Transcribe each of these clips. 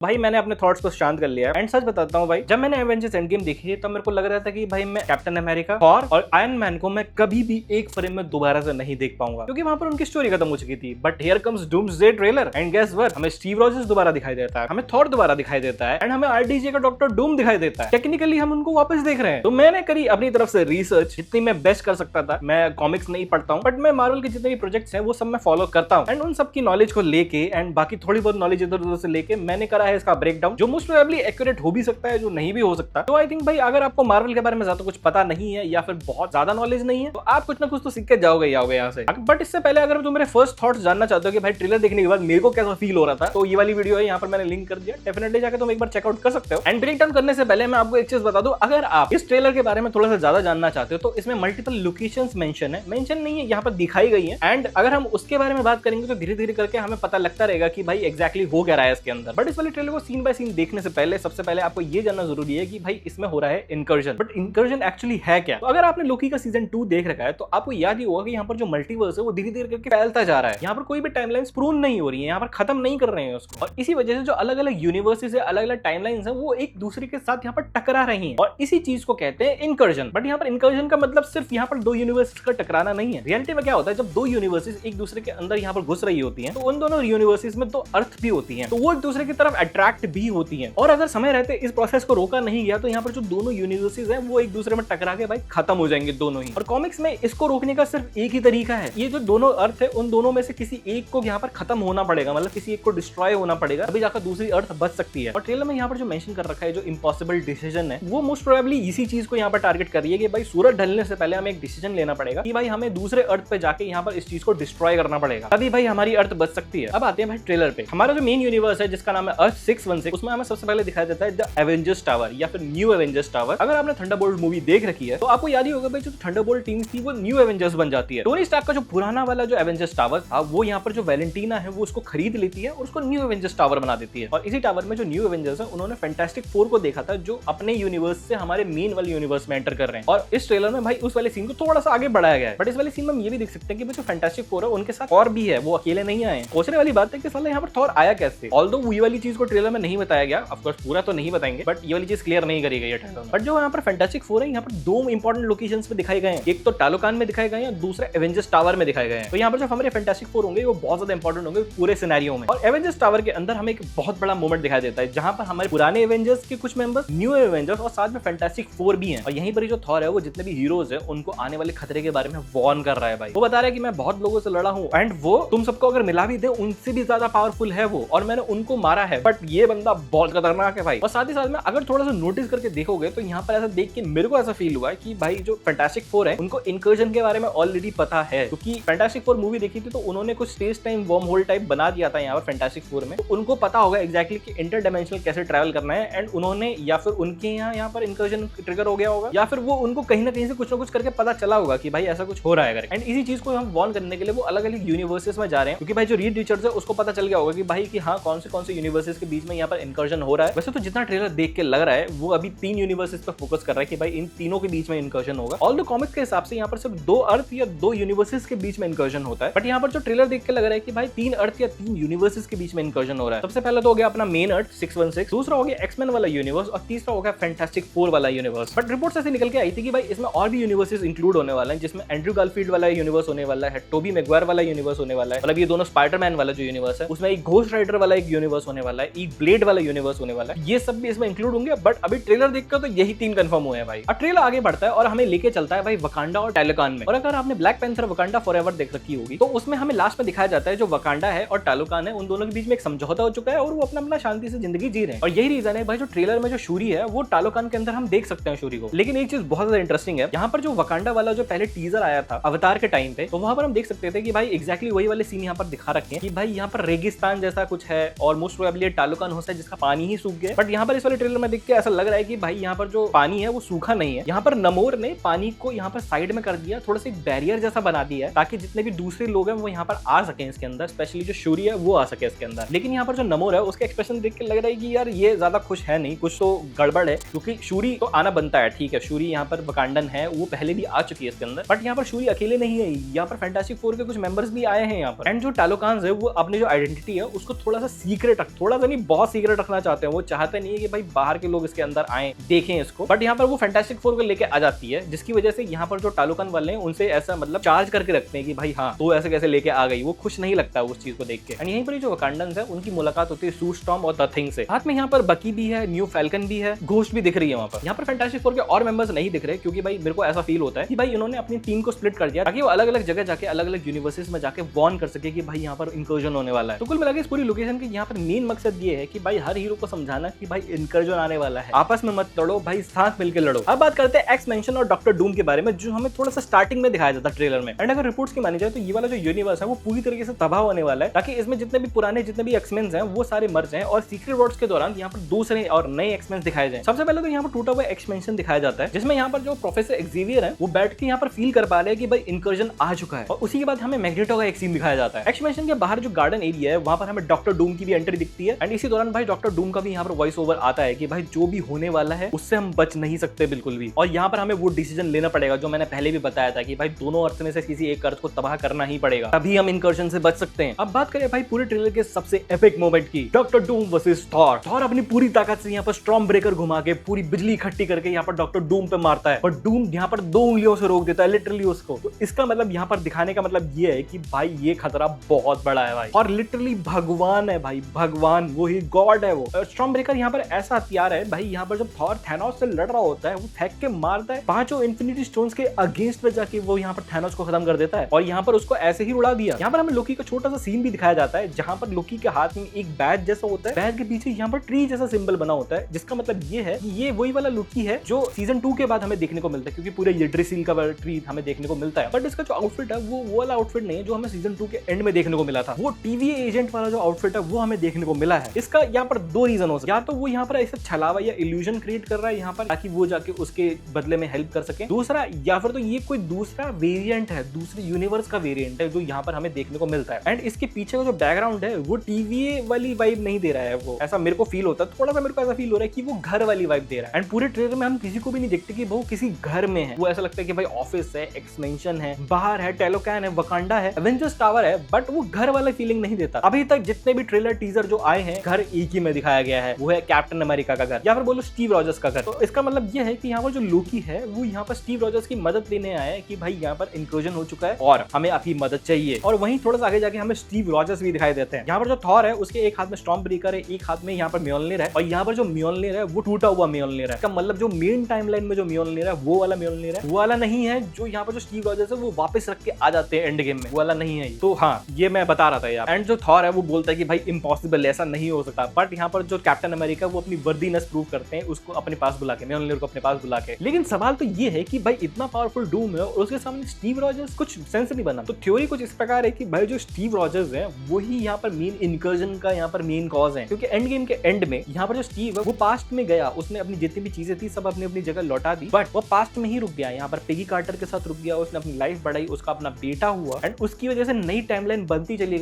भाई मैंने अपने थॉट्स को शांत कर लिया एंड सच बताता हूँ भाई, जब मैंने एवेंजर्स एंड गेम देखी तब मेरे को लग रहा था कि भाई मैं कैप्टन अमेरिका और आयरन मैन को मैं कभी भी एक फ्रेम में दोबारा से नहीं देख पाऊंगा, क्योंकि वहां पर उनकी स्टोरी खत्म हो चुकी थी। But here comes Doomsday trailer and guess what, हमें स्टीव रॉजर्स दोबारा दिखाई देता है, हमें थॉर दोबारा दिखाई देता है एंड हमें आरडीजे का डॉक्टर डूम दिखाई देता है। टेक्निकली हम उनको वापस देख रहे हैं। तो मैंने करी अपनी तरफ से रिसर्च, जितनी मैं बेस्ट कर सकता था। मैं कॉमिक्स नहीं पढ़ता हूँ, बट मैं मार्वल के जितने भी प्रोजेक्ट्स हैं वो सब मैं फॉलो करता हूँ एंड उन सबकी नॉलेज को लेके एंड बाकी थोड़ी बहुत नॉलेज इधर उधर से लेके मैंने करा है इसका ब्रेकडाउन, जो मोस्ट प्रोबेबली एक्यूरेट हो भी सकता है, जो नहीं भी हो सकता। तो आई थिंक भाई अगर आपको मार्वल के बारे में ज्यादा कुछ पता नहीं है या फिर बहुत ज्यादा नॉलेज नहीं है तो आप कुछ ना कुछ तो सीख के जाओगे यहाँ से। बट इससे पहले अगर तुम मेरे फर्स्ट थॉट्स जानना चाहते हो कि भाई ट्रेलर देखने के बाद मेरे को कैसा फील हो रहा था, तो ये वाली वीडियो है, यहाँ पर मैंने लिंक कर दिया, डेफिनेटली जाकर तुम एक बार चेकआउट कर सकते हो। एंड ब्रेकडाउन करने से पहले मैं आपको एक चीज बता दूं, अगर आप इस ट्रेलर के बारे में थोड़ा सा ज्यादा जानना चाहते हो तो इसमें मल्टीपल लोकेशंस मेंशन है, मेंशन नहीं है, यहाँ पर दिखाई गई है। एंड अगर हम उसके बारे में बात करेंगे तो धीरे धीरे करके हमें पता लगता रहेगा कि भाई एग्जैक्टली हो क्या रहा है इसके अंदर। बट इस वाले ट्रेलर को सीन बाय सीन देखने से पहले सबसे पहले आपको ये जानना जरूरी है कि भाई इसमें हो रहा है इनकर्जन। बट इनकर्जन एक्चुअली है क्या? तो अगर आपने लोकी का सीजन 2 देख रखा है तो आपको याद ही होगा कि यहाँ पर जो मल्टीवर्स है वो धीरे धीरे करके फैलता जा रहा है। यहाँ पर कोई भी टाइमलाइंस प्रून नहीं हो रही है, यहाँ पर खत्म नहीं कर रहे हैं उसको, और इसी वजह से जो अलग अलग यूनिवर्सेस है, अलग अलग टाइमलाइंस है, वो एक दूसरे के साथ यहाँ पर टकरा रही हैं, और इसी चीज को कहते हैं इनकर्जन। बट यहाँ पर इनकर्जन का मतलब सिर्फ यहाँ पर दो यूनिवर्सेस का टकराना नहीं है। रियलिटी में क्या होता है, जब दो यूनिवर्सेस एक दूसरे के अंदर यहाँ पर घुस रही होती हैं तो उन दोनों यूनिवर्सेस में दो अर्थ भी होती हैं, तो वो एक दूसरे की तरफ अट्रैक्ट भी होती हैं। और अगर समय रहते इस प्रोसेस को रोका नहीं गया तो यहाँ पर जो दोनों यूनिवर्सेस हैं वो एक दूसरे में टकरा के भाई खत्म हो जाएंगे दोनों ही। और कॉमिक्स में इसको रोकने का सिर्फ एक ही तरीका है, ये जो दोनों अर्थ है उन दोनों में से किसी एक को यहाँ पर खत्म होना पड़ेगा, मतलब किसी एक को डिस्ट्रॉय होना पड़ेगा, तभी जाकर दूसरी अर्थ बच सकती है। और ट्रेलर में यहाँ पर जो मेंशन कर रखा है जो इम्पॉसिबल डिसीजन है, वो मोस्ट प्रोबेबली इसी चीज को यहाँ पर टारगेट कर रही है कि भाई सूरज ढलने से पहले हमें एक डिसीजन लेना पड़ेगा कि भाई हमें दूसरे अर्थ पे जाके यहाँ पर इस चीज को डिस्ट्रॉय करना पड़ेगा, तभी भाई हमारी अर्थ बच सकती है। अब आते हैं भाई ट्रेलर पे। हमारा जो मेन यूनिवर्स है जिसका नाम है अर्थ 616, उसमें हमें सबसे पहले दिखाया जाता है द एवेंजर्स टावर या फिर न्यू एवेंजर्स टावर। अगर आपने थंडरबोल्ट मूवी देख रखी है तो आपको याद ही होगा भाई जो थंडरबोल्ट टीम थी वो न्यू एवेंजर्स बन जाती है। टोनी स्टार्क का जो पुराना वाला जो एवेंजर्स टावर था वो यहाँ पर जो वैलेंटीना है वो उसको खरीद लेती है और उसको न्यू एवेंजर्स टावर बना देती है। और इसी टावर में जो न्यू एवेंजर्स है उन्होंने फैंटास्टिक फोर को देखा था जो अपने यूनिवर्स से हमारे मेन वाले यूनिवर्स में एंटर कर रहे हैं, और इस ट्रेलर में भाई उस वाले सीन को थोड़ा सा आगे बढ़ाया गया है। बट इस वाले सीन में हम ये भी देख सकते हैं कि जो फैंटास्टिक फोर है उनके साथ और भी है, वो अकेले नहीं आए। सोचने वाली बात है कि साला यहाँ पर थॉर आया कैसे, ऑल्दो ये वाली चीज को ट्रेलर में नहीं बताया गया, ऑफ कोर्स पूरा तो नहीं बताएंगे, बट ये वाली चीज क्लियर नहीं करी गई है ट्रेलर में। बट जो यहाँ पर फैंटास्टिक फोर है यहाँ पर दो इंपॉर्टेंट लोकेशंस पे दिखाए गए हैं, एक तो टालोकान में दिखाए गए हैं, दूसरा एवेंजर्स टावर में दिखाए गए हैं। तो यहाँ पर जो हमारे फैंटास्टिक फोर होंगे वो बहुत ज्यादा इंपॉर्टेंट होंगे पूरे सिनेरियो में। और एवेंजर्स टावर के अंदर हमें एक बहुत बड़ा मोमेंट दिखाई देता है जहां पर हमारे पुराने एवेंजर्स के कुछ मेंबर्स, न्यू एवेंजर्स और साथ में फैंटास्टिक फोर भी हैं, और यहीं पर जो थॉर है वो जितने भी हीरोज है उनको आने वाले खतरे के बारे में वार्न कर रहा है भाई। वो बता रहा है कि मैं बहुत लोगों से लड़ा हूं एंड वो तुम सबको अगर मिला भी दे उनसे भी ज्यादा पावरफुल है वो, और मैंने उनको मारा है, बट ये बंदा बहुत खतरनाक है भाई। और साथ ही साथ में अगर थोड़ा सा नोटिस करके देखोगे तो यहाँ पर ऐसा देख के मेरे को ऐसा फील हुआ है कि भाई जो फैंटास्टिक फोर है उनको इनकर्जन के बारे में ऑलरेडी पता है, क्योंकि फैंटास्टिक फोर मूवी देखी थी तो उन्होंने कुछ space time worm hole type बना दिया था यहाँ पर फैंटास्टिक फोर में, तो उनको पता होगा एग्जैक्टली कि इंटर डायमेंशनल कैसे ट्रैवल करना है, एंड उन्होंने या फिर उनके यहाँ पर इनकर्जन ट्रिगर हो गया होगा या फिर वो उनको कहीं ना कहीं से कुछ ना कुछ करके पता चला होगा कि भाई ऐसा कुछ हो रहा है। एंड इसी चीज को हम वार्न करने के लिए वो अलग अलग यूनिवर्सेस में जा रहे हैं, क्योंकि भाई जो रीड रिचर्ड्स है उसको पता चल गया होगा कि भाई कि हाँ कौन से यूनिवर्सेस के बीच में यहाँ पर इनकर्जन हो रहा है। वैसे तो जितना ट्रेलर देख के लग रहा है वो अभी 3 यूनिवर्सेस पर फोकस कर रहा है कि भाई इन तीनों के बीच में इनकर्जन होगा। ऑल द कॉमिक्स के हिसाब से यहाँ पर सिर्फ 2 अर्थ या 2 यूनिवर्सेस के बीच में इनकर्जन होता है, बट यहाँ पर जो ट्रेलर देख के लग रहा है कि भाई 3 अर्थ या 3 यूनिवर्सेस के बीच में इनकर्जन हो रहा है। सबसे पहले तो हो गया अपना मेन अर्थ 616, दूसरा हो गया एक्समैन वाला यूनिवर्स, और तीसरा हो गया फैंटास्टिक फोर वाला यूनिवर्स। बट रिपोर्ट्स ऐसे निकल के आई थी कि भाई इसमें और भी यूनिवर्सेस इंक्लूड होने वाले हैं, जिसमें एंड्रू गारफील्ड वाला यूनिवर्स होने वाला है, टोबी मैगवायर वाला यूनिवर्स होने वाला है, मतलब ये दोनों स्पाइडरमैन वाला जो यूनिवर्स है उसमें एक घोस्ट राइडर वाला एक यूनिवर्स होने वाला है, एक ब्लेड वाला यूनिवर्स होने वाला है, ये सब भी इसमें इंक्लूड होंगे। बट अभी ट्रेलर देखकर तो यही 3 कंफर्म हुए हैं भाई। अब ट्रेलर आगे बढ़ता है और हमें लेके चलता है भाई वकांडा और टालोकान में। और अगर आपने ब्लैक पैंथर वकांडा फॉरएवर देख रखी होगी तो उसमें हमें लास्ट में दिखाया जाता है जो वकांडा है और टालोकान है उन दोनों के बीच में एक समझौता हो चुका है और वो अपना अपना शांति से जिंदगी जी रहे हैं। और यही रीजन है भाई जो ट्रेलर में जो शूरी है वो टालोकान के अंदर हम देख सकते हैं शूरी को। लेकिन एक चीज बहुत ज्यादा इंटरेस्टिंग है, यहाँ पर जो वकांडा वाला जो पहले टीजर आया था अवतार के टाइम पे, तो वहां पर हम देख सकते थे कि भाई एग्जैक्टली वही वाले सीन यहाँ पर दिखा रखे हैं कि भाई यहाँ पर रेगिस्तान जैसा कुछ है और मोस्ट प्रोबेबली टालोकान हो सकता है जिसका पानी ही सूख गया। बट यहाँ पर इस वाले ट्रेलर में देख के ऐसा लग रहा है कि भाई यहाँ पर जो पानी है वो सूखा नहीं है, यहाँ पर नमोर ने पानी को यहाँ पर साइड में कर दिया, थोड़ा सा बैरियर जैसा बना दिया है ताकि जितने भी दूसरे लोग हैं वो यहाँ पर आ सके इसके अंदर, स्पेशली जो शूरी है वो आ सके इसके अंदर। लेकिन यहाँ पर जो नमोर है उसका एक्सप्रेशन देख के लग रहा है कि यार ये ज्यादा खुश है नहीं, कुछ तो गड़बड़ है, क्योंकि शूरी तो आना बनता है, ठीक है शूरी यहाँ पर वकांडन है, वो पहले भी आ चुकी है इसके अंदर, बट यहाँ पर शूरी अकेले नहीं है, यहाँ पर फैंटास्टिक फोर के कुछ मेंबर्स भी आए हैं यहाँ पर। एंड जो टालोकान है वो अपनी जो आइडेंटिटी है उसको थोड़ा सा सीक्रेट थोड़ा सा सोनी बहुत सीक्रेट रखना चाहते हैं, वो चाहते नहीं है कि भाई बाहर के लोग इसके अंदर आए देखें इसको, बट यहाँ पर वो फैंटास्टिक फोर को लेके आ जाती है, जिसकी वजह से यहाँ पर जो टालुकन वाले हैं उनसे ऐसा मतलब चार्ज करके रखते हैं कि भाई हाँ तो ऐसे कैसे लेके आ गई, वो खुश नहीं लगता उस चीज को देख के। एंड यहीं पर जो वकांडन्स है उनकी मुलाकात होती है सू स्टॉर्म और द थिंग से। साथ में यहाँ पर बकी भी है, न्यू फैल्कन भी है, घोस्ट भी दिख रही है वहाँ पर। यहाँ पर फैंटास्टिक फोर के और मेंबर्स नहीं दिख रहे, क्योंकि भाई मेरे को ऐसा फील होता है कि भाई इन्होंने अपनी टीम को स्प्लिट कर दिया ताकि वो अलग अलग जगह जाके अलग अलग यूनिवर्सिटीज में जाके वॉर्न कर सके कि भाई यहाँ पर इंकर्जन होने वाला है। तो कुल मिला के इस पूरी लोकेशन के यहाँ पर मेन मकसद ये है कि भाई हर हीरो को समझाना कि भाई इंकर्जन आने वाला है, आपस में मत लड़ो भाई, साथ मिलकर लड़ो। अब बात करते हैं एक्स मेंशन और डॉक्टर डूम के बारे में, जो हमें थोड़ा सा स्टार्टिंग में दिखाया जाता है ट्रेलर में। एंड अगर रिपोर्ट्स की मानी जाए तो ये वाला जो यूनिवर्स है वो पूरी तरीके से तबाह होने वाला है, ताकि इसमें जितने भी पुराने जितने भी एक्समेन हैं वो सारे मर जाएं और सीक्रेट वॉर्स के दौरान यहाँ पर दूसरे और नए एक्समेन दिखाए जाएं। सबसे पहले तो यहाँ पर टूटा हुआ एक्सपेंशन दिखाया जाता है, जिसमें यहाँ पर जो प्रोफेसर एक्सेवियर है वो बैठ के यहाँ पर फील कर पा रहे हैं कि भाई इंकर्जन आ चुका है। और उसी के बाद हमें मैग्नेटो का एक सीन दिखाया जाता है। एक्सपेंशन के बाहर जो गार्डन एरिया है वहां पर हमें डॉक्टर डूम की भी एंट्री दिखती है। एंड इसी दौरान भाई डॉक्टर डूम का भी यहाँ पर वॉइस ओवर आता है कि भाई जो भी होने वाला है उससे हम बच नहीं सकते बिल्कुल भी, और यहाँ पर हमें वो डिसीजन लेना पड़ेगा जो मैंने पहले भी बताया था कि भाई दोनों अर्थ में से किसी एक अर्थ को तबाह करना ही पड़ेगा, तभी हम इंकर्जन से बच सकते हैं। अब बात करें भाई पूरे ट्रेलर के सबसे एपिक मोमेंट की, doctor Doom versus Thor. Thor अपनी पूरी ताकत से यहाँ पर स्टॉर्म ब्रेकर घुमा के पूरी बिजली इकट्ठी करके यहाँ पर डॉक्टर डूम पे मारता है, और डूम यहाँ पर 2 उंगलियों से रोक देता है लिटरली उसको। तो इसका मतलब यहाँ पर दिखाने का मतलब ये है कि भाई ये खतरा बहुत बड़ा है भाई, और लिटरली भगवान है भाई, भगवान वो ही गॉड है वो। स्टॉर्म ब्रेकर यहाँ पर ऐसा हथियार है भाई, यहाँ पर जब थॉर थैनोस से लड़ रहा होता है वो फेंक के मारता है 5 इन्फिनिटी स्टोन्स के अगेंस्ट में जाके वो यहाँ पर थैनोस को खत्म कर देता है, और यहाँ पर उसको ऐसे ही उड़ा दिया। यहाँ पर हमें लोकी का छोटा सा सीन भी दिखाया जाता है, जहाँ पर लोकी के हाथ में एक बैज जैसा होता है, बैज के पीछे यहाँ पर ट्री जैसा सिंबल बना होता है, जिसका मतलब ये है कि ये वही वाला लोकी है जो सीजन 2 के बाद हमें देखने को मिलता है, क्योंकि पूरे यड्रिसील का ट्री हमें देखने को मिलता है। बट इसका जो आउटफिट है वो वाला आउटफिट नहीं है जो हमें सीजन 2 के एंड में देखने को मिला था, वो टीवीए एजेंट वाला जो आउटफिट है वो हमें देखने को मिला है। इसका यहाँ पर 2 रीजन हो सकते हैं, या तो वो यहाँ पर ऐसा छलावा या इल्यूजन क्रिएट कर रहा है यहाँ पर ताकि वो जाके उसके बदले में हेल्प कर सके, दूसरा या फिर तो ये कोई दूसरा वेरिएंट है, दूसरे यूनिवर्स का वेरिएंट है जो यहाँ पर हमें देखने को मिलता है। एंड इसके पीछे का जो बैकग्राउंड है वो टीवीए वाली वाइब नहीं दे रहा है, वो ऐसा मेरे को फील होता है, थोड़ा सा मेरे को ऐसा फील हो रहा है कि वो घर वाली वाइब दे रहा है। एंड पूरे ट्रेलर में हम किसी को भी नहीं देखते कि वो किसी घर में है, वो ऐसा लगता है कि भाई ऑफिस है, एक्समेंशन है, बाहर है, टेलोकैन है, वकांडा है, एवेंजर्स टावर है, बट वो घर वाला फीलिंग नहीं देता। अभी तक जितने भी ट्रेलर टीजर जो आए हैं घर एक ही में दिखाया गया है, वो है कैप्टन अमेरिका का घर या फिर बोलो स्टीव रॉजर्स का घर। तो इसका मतलब ये है कि यहाँ पर जो लोकी है वो यहाँ पर स्टीव रॉजर्स की मदद लेने आया है कि भाई यहाँ पर इंक्लूजन हो चुका है और हमें आपकी मदद चाहिए। और वहीं थोड़ा सा आगे जाके हमें स्टीव रॉजर्स भी दिखाई देते हैं। यहाँ पर जो थॉर है उसके एक हाथ में स्टॉर्म ब्रेकर है, एक हाथ में यहाँ पर म्योल्निर है, और यहाँ पर जो म्योल्निर है वो टूटा हुआ म्योल्निर है। इसका मतलब जो मेन टाइमलाइन में जो म्योल्निर है वो वाला म्योल्निर है, वो वाला नहीं है जो यहाँ पर जो स्टीव रॉजर्स है वो वापस रख के आ जाते हैं एंड गेम में, वो वाला नहीं है। तो हाँ ये मैं बता रहा था यार। एंड जो थॉर है वो बोलता है कि भाई इम्पॉसिबल, ऐसा नहीं हो सकता, बट यहाँ पर जो कैप्टन अमेरिका वो अपनी वर्दीनेस प्रूव करते हैं उसको अपने पास बुला के, म्योल्निर को अपने पास बुला के। लेकिन सवाल तो ये है कि भाई इतना पावरफुल डूम है और उसके सामने स्टीव रॉजर्स, कुछ सेंस नहीं बना। तो थ्योरी कुछ इस प्रकार है कि भाई जो स्टीव रॉजर्स है वही यहाँ पर मेन इंकर्जन का यहाँ पर मेन कॉज है, क्योंकि एंड गेम के एंड में यहाँ पर जो स्टीव है वो पास्ट में गया, उसने अपनी जितनी भी चीजें थी सब अपनी अपनी जगह लौटा दी, बट वो पास्ट में ही रुक गया, यहाँ पर पेगी कार्टर के साथ रुक गया, उसने अपनी लाइफ बढ़ाई, उसका अपना बेटा हुआ, एंड उसकी वजह से नई टाइमलाइन बनती चली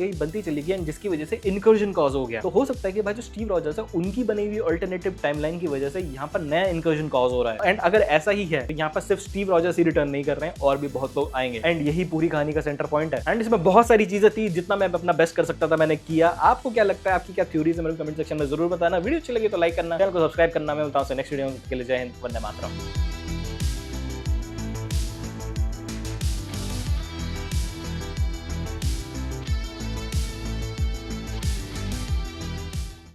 गई, जिसकी वजह से इंकर्जन कॉज हो गया। तो हो सकता है कि भाई जो स्टीव रॉजर्स है उनकी बनी हुई अल्टरनेटिव टाइमलाइन की वजह से यहाँ पर नया इंकर्जन कॉज हो रहा है। एंड अगर ऐसा ही है तो यहाँ पर सिर्फ स्टीव रॉजर्स ही रिटर्न नहीं कर रहे हैं, और भी बहुत लोग आएंगे, एंड यही पूरी कहानी का सेंटर पॉइंट है। एंड इसमें बहुत सारी चीजें थी, जितना मैं अपना बेस्ट कर सकता था मैंने किया। आपको क्या लगता है, आपकी क्या थ्योरीज है, मेरे कमेंट सेक्शन में जरूर बताना। वीडियो अच्छी लगी तो लाइक करना, चैनल को सब्सक्राइब करना। मैं बताऊँ नेक्स्ट वीडियो के लिए। जय हिंद, वंदे मातरम।